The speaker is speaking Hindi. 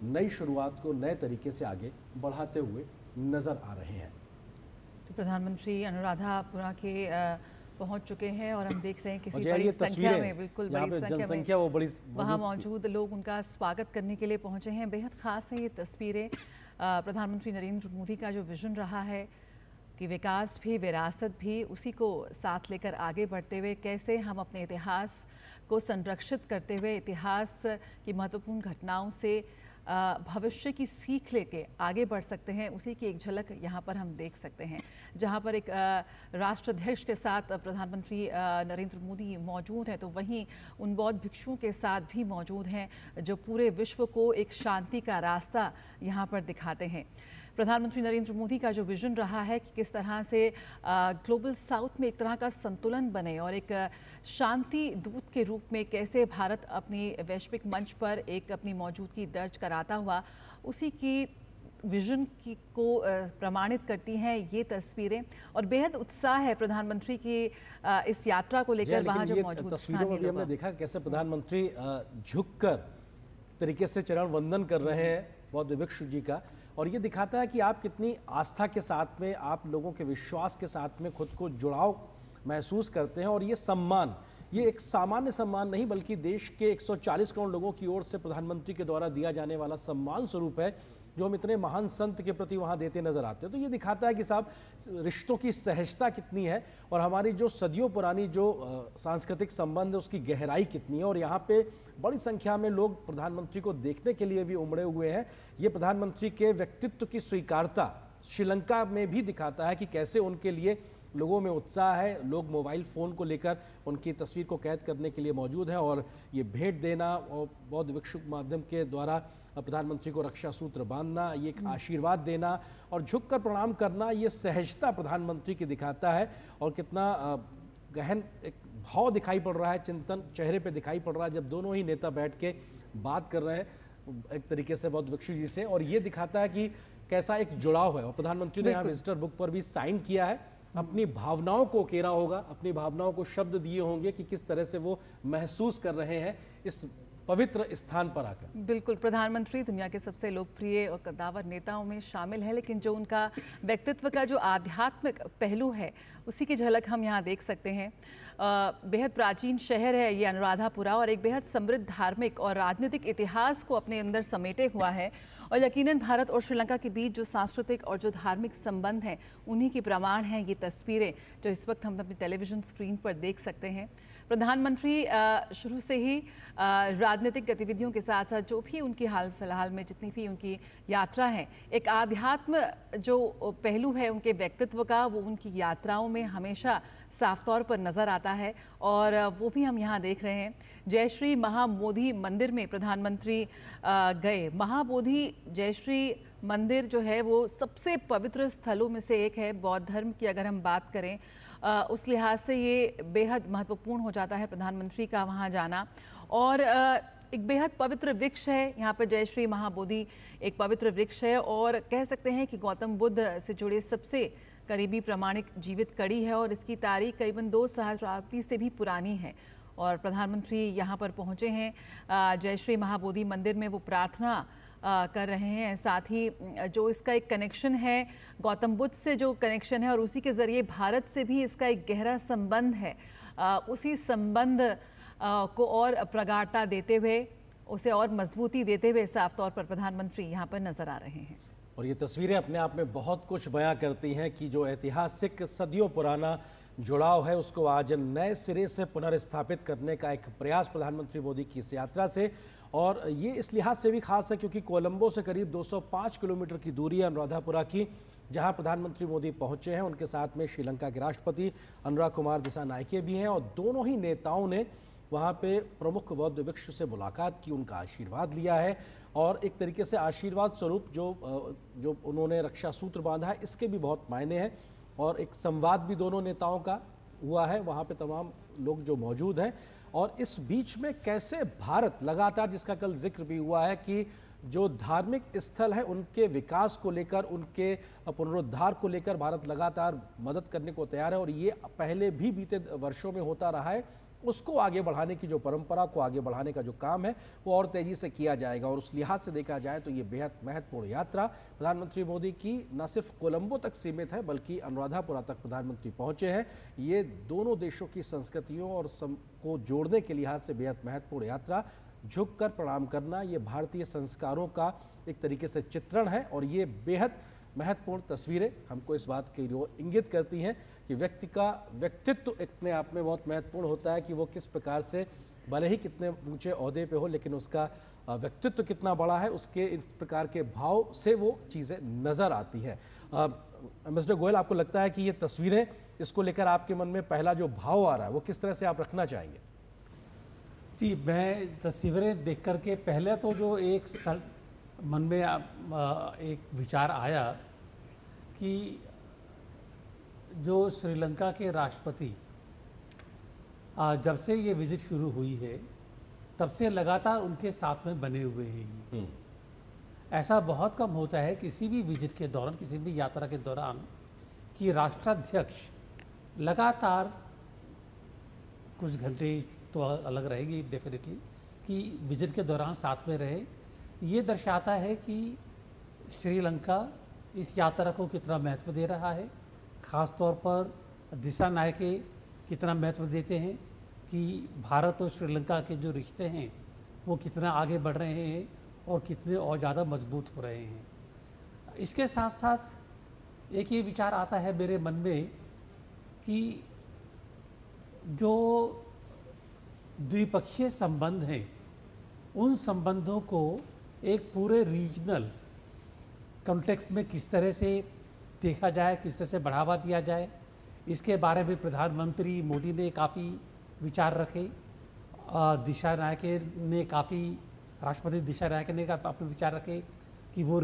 नई शुरुआत को नए तरीके से आगे बढ़ाते हुए नजर आ रहे हैं। तो प्रधानमंत्री अनुराधापुरा के पहुंच चुके हैं और हम देख रहे हैं किसी और बड़ी ये संख्या तस्वीरें में, बिल्कुल यहाँ बड़ी पे संख्या जनसंख्या वो बड़ी वहाँ थी। मौजूद लोग उनका स्वागत करने के लिए पहुंचे हैं। बेहद खास है ये तस्वीरें। प्रधानमंत्री नरेंद्र मोदी का जो विजन रहा है कि विकास भी विरासत भी, उसी को साथ लेकर आगे बढ़ते हुए कैसे हम अपने इतिहास को संरक्षित करते हुए इतिहास की महत्वपूर्ण घटनाओं से भविष्य की सीख लेके आगे बढ़ सकते हैं, उसी की एक झलक यहाँ पर हम देख सकते हैं। जहाँ पर एक राष्ट्राध्यक्ष के साथ प्रधानमंत्री नरेंद्र मोदी मौजूद हैं, तो वहीं उन बौद्ध भिक्षुओं के साथ भी मौजूद हैं जो पूरे विश्व को एक शांति का रास्ता यहाँ पर दिखाते हैं। प्रधानमंत्री नरेंद्र मोदी का जो विजन रहा है कि किस तरह से ग्लोबल साउथ में एक तरह का संतुलन बने और एक शांति दूत के रूप में कैसे भारत अपनी वैश्विक मंच पर एक अपनी मौजूदगी दर्ज कराता हुआ, उसी की विजन की को प्रमाणित करती हैं ये तस्वीरें। और बेहद उत्साह है प्रधानमंत्री की इस यात्रा को लेकर वहाँ जो मौजूद तस्वीरों में भी हमने देखा कैसे प्रधानमंत्री झुककर तरीके से चरण वंदन कर रहे हैं बौद्ध भिक्षु जी का, और ये दिखाता है कि आप कितनी आस्था के साथ में, आप लोगों के विश्वास के साथ में खुद को जुड़ाव महसूस करते हैं। और ये सम्मान, ये एक सामान्य सम्मान नहीं बल्कि देश के 140 करोड़ लोगों की ओर से प्रधानमंत्री के द्वारा दिया जाने वाला सम्मान स्वरूप है, जो हम इतने महान संत के प्रति वहाँ देते नजर आते हैं। तो ये दिखाता है कि साहब रिश्तों की सहजता कितनी है और हमारी जो सदियों पुरानी जो सांस्कृतिक संबंध है उसकी गहराई कितनी है। और यहाँ पे बड़ी संख्या में लोग प्रधानमंत्री को देखने के लिए भी उमड़े हुए हैं। ये प्रधानमंत्री के व्यक्तित्व की स्वीकारता श्रीलंका में भी दिखाता है कि कैसे उनके लिए लोगों में उत्साह है। लोग मोबाइल फ़ोन को लेकर उनकी तस्वीर को कैद करने के लिए मौजूद हैं और ये भेंट देना और बौद्ध भिक्षु माध्यम के द्वारा प्रधानमंत्री को रक्षा सूत्र बांधना, ये एक आशीर्वाद देना और झुककर प्रणाम करना, ये सहजता प्रधानमंत्री की दिखाता है। और कितना गहन एक भाव दिखाई पड़ रहा है, चिंतन चेहरे पे दिखाई पड़ रहा है जब दोनों ही नेता बैठ के बात कर रहे हैं एक तरीके से बौद्ध भिक्षु जी से। और ये दिखाता है कि कैसा एक जुड़ाव है। और प्रधानमंत्री ने यहाँ विजिटर बुक पर भी साइन किया है, अपनी भावनाओं को उकेरा होगा, अपनी भावनाओं को शब्द दिए होंगे कि किस तरह से वो महसूस कर रहे हैं इस पवित्र स्थान पर आकर। बिल्कुल, प्रधानमंत्री दुनिया के सबसे लोकप्रिय और कद्दावर नेताओं में शामिल है, लेकिन जो उनका व्यक्तित्व का जो आध्यात्मिक पहलू है उसी की झलक हम यहाँ देख सकते हैं। बेहद प्राचीन शहर है ये अनुराधापुरा और एक बेहद समृद्ध धार्मिक और राजनीतिक इतिहास को अपने अंदर समेटे हुआ है। और यकीनन भारत और श्रीलंका के बीच जो सांस्कृतिक और जो धार्मिक संबंध हैं उन्हीं की प्रमाण हैं ये तस्वीरें जो इस वक्त हम अपनी टेलीविज़न स्क्रीन पर देख सकते हैं। प्रधानमंत्री शुरू से ही राजनीतिक गतिविधियों के साथ साथ जो भी उनकी हाल फिलहाल में जितनी भी उनकी यात्रा है, एक आध्यात्म जो पहलू है उनके व्यक्तित्व का, वो उनकी यात्राओं में हमेशा साफ तौर पर नज़र आता है। और वो भी हम यहाँ देख रहे हैं। जय श्री महाबोधि मंदिर में प्रधानमंत्री गए। महाबोधि जय श्री मंदिर जो है वो सबसे पवित्र स्थलों में से एक है। बौद्ध धर्म की अगर हम बात करें उस लिहाज से ये बेहद महत्वपूर्ण हो जाता है प्रधानमंत्री का वहाँ जाना। और एक बेहद पवित्र वृक्ष है यहाँ पर, जय श्री महाबोधि एक पवित्र वृक्ष है और कह सकते हैं कि गौतम बुद्ध से जुड़े सबसे करीबी प्रमाणिक जीवित कड़ी है और इसकी तारीख करीबन 2 सहस्राब्दी से भी पुरानी है। और प्रधानमंत्री यहाँ पर पहुँचे हैं, जय श्री महाबोधि मंदिर में वो प्रार्थना कर रहे हैं। साथ ही जो इसका एक कनेक्शन है गौतम बुद्ध से, जो कनेक्शन है और उसी के ज़रिए भारत से भी इसका एक गहरा संबंध है, उसी संबंध को और प्रगाढ़ता देते हुए, उसे और मजबूती देते हुए साफ तौर पर प्रधानमंत्री यहाँ पर नजर आ रहे हैं। और ये तस्वीरें अपने आप में बहुत कुछ बयां करती हैं कि जो ऐतिहासिक सदियों पुराना जुड़ाव है उसको आज नए सिरे से पुनर्स्थापित करने का एक प्रयास प्रधानमंत्री मोदी की इस यात्रा से। और ये इस लिहाज से भी खास है क्योंकि कोलंबो से करीब 205 किलोमीटर की दूरी है अनुराधापुरा की, जहां प्रधानमंत्री मोदी पहुंचे हैं। उनके साथ में श्रीलंका के राष्ट्रपति अनुराग कुमार दिसानायके भी हैं और दोनों ही नेताओं ने वहां पे प्रमुख बौद्ध भिक्षु से मुलाकात की, उनका आशीर्वाद लिया है। और एक तरीके से आशीर्वाद स्वरूप जो उन्होंने रक्षा सूत्र बांधा है इसके भी बहुत मायने हैं। और एक संवाद भी दोनों नेताओं का हुआ है वहाँ पे तमाम लोग जो मौजूद हैं। और इस बीच में कैसे भारत लगातार, जिसका कल जिक्र भी हुआ है कि जो धार्मिक स्थल है उनके विकास को लेकर, उनके पुनरुद्धार को लेकर भारत लगातार मदद करने को तैयार है। और ये पहले भी बीते वर्षों में होता रहा है उसको आगे बढ़ाने की जो परंपरा को आगे बढ़ाने का जो काम है वो और तेजी से किया जाएगा। और उस लिहाज से देखा जाए तो ये बेहद महत्वपूर्ण यात्रा प्रधानमंत्री मोदी की न सिर्फ कोलंबो तक सीमित है बल्कि अनुराधापुरा तक प्रधानमंत्री पहुंचे हैं। ये दोनों देशों की संस्कृतियों और को जोड़ने के लिहाज से बेहद महत्वपूर्ण यात्रा, झुककर प्रणाम करना, ये भारतीय संस्कारों का एक तरीके से चित्रण है। और ये बेहद महत्वपूर्ण तस्वीरें हमको इस बात की ओर इंगित करती हैं कि व्यक्ति का व्यक्तित्व अपने आप में बहुत महत्वपूर्ण होता है कि वो किस प्रकार से, भले ही कितने ऊंचे ओहदे पे हो, लेकिन उसका व्यक्तित्व कितना बड़ा है, उसके इस प्रकार के भाव से वो चीज़ें नज़र आती हैं। मिस्टर गोयल, आपको लगता है कि ये तस्वीरें, इसको लेकर आपके मन में पहला जो भाव आ रहा है वो किस तरह से आप रखना चाहेंगे? जी, मैं तस्वीरें देख करके पहले तो जो एक मन में एक विचार आया कि जो श्रीलंका के राष्ट्रपति जब से ये विजिट शुरू हुई है तब से लगातार उनके साथ में बने हुए हैं। ऐसा बहुत कम होता है किसी भी विजिट के दौरान, किसी भी यात्रा के दौरान, कि राष्ट्राध्यक्ष लगातार कुछ घंटे तो अलग रहेगी डेफिनेटली, कि विजिट के दौरान साथ में रहे। ये दर्शाता है कि श्रीलंका इस यात्रा को कितना महत्व दे रहा है, ख़ास तौर पर दिशा नायके कितना महत्व देते हैं कि भारत और श्रीलंका के जो रिश्ते हैं वो कितना आगे बढ़ रहे हैं और कितने और ज़्यादा मजबूत हो रहे हैं। इसके साथ साथ एक ये विचार आता है मेरे मन में कि जो द्विपक्षीय संबंध हैं उन संबंधों को एक पूरे रीजनल कॉन्टेक्स्ट में किस तरह से देखा जाए, किस तरह से बढ़ावा दिया जाए, इसके बारे में प्रधानमंत्री मोदी ने काफ़ी विचार रखे। दिशा नायके ने काफ़ी, राष्ट्रपति दिशा नायके ने अपने विचार रखे कि वो